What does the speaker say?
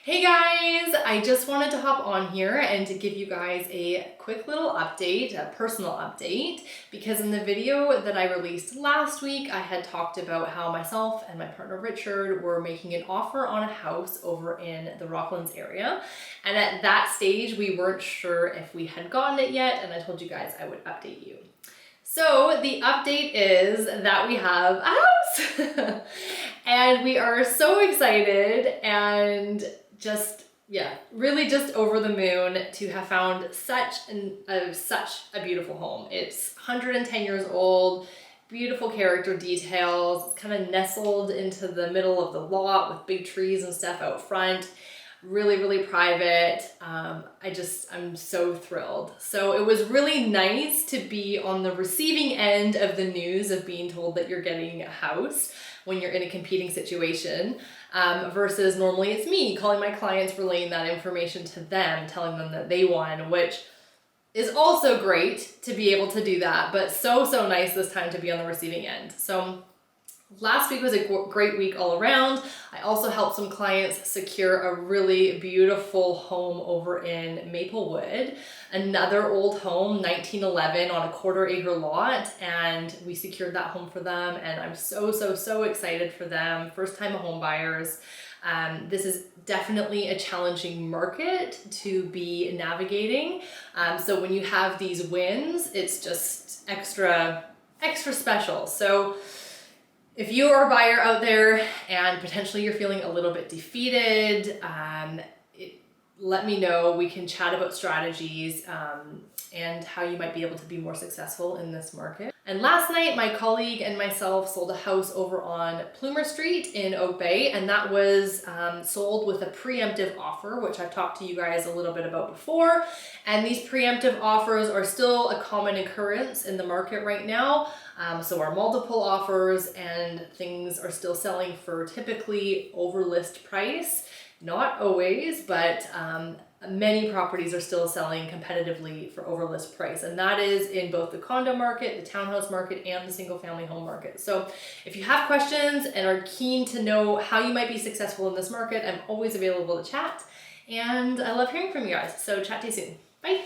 Hey guys, I just wanted to hop on here and to give you guys a quick little update, a personal update, because in the video that I released last week, I had talked about how myself and my partner Richard were making an offer on a house over in the Rocklands area. And at that stage, we weren't sure if we had gotten it yet, and I told you guys I would update you. So the update is that we have a house and we are so excited and really just over the moon to have found such a beautiful home. It's 110 years old, beautiful character details. It's kind of nestled into the middle of the lot with big trees and stuff out front. Really private. I'm so thrilled. So it was really nice to be on the receiving end of the news of being told that you're getting a house when you're in a competing situation, versus normally it's me calling my clients, relaying that information to them, telling them that they won, which is also great to be able to do that, but so nice this time to be on the receiving end. So last week was a great week all around. I also helped some clients secure a really beautiful home over in Maplewood, another old home, 1911 on a quarter-acre lot, and we secured that home for them, and I'm so excited for them. First-time home buyers. This is definitely a challenging market to be navigating. So when you have these wins, it's just extra special. So if you are a buyer out there and potentially you're feeling a little bit defeated, let me know. We can chat about strategies and how you might be able to be more successful in this market. And last night, my colleague and myself sold a house over on Plumer Street in Oak Bay, and that was sold with a preemptive offer, which I've talked to you guys a little bit about before. And these preemptive offers are still a common occurrence in the market right now. So our multiple offers and things are still selling for typically over list price. Not always, but many properties are still selling competitively for over list price. And that is in both the condo market, the townhouse market, and the single family home market. So if you have questions and are keen to know how you might be successful in this market, I'm always available to chat. And I love hearing from you guys. So chat to you soon. Bye.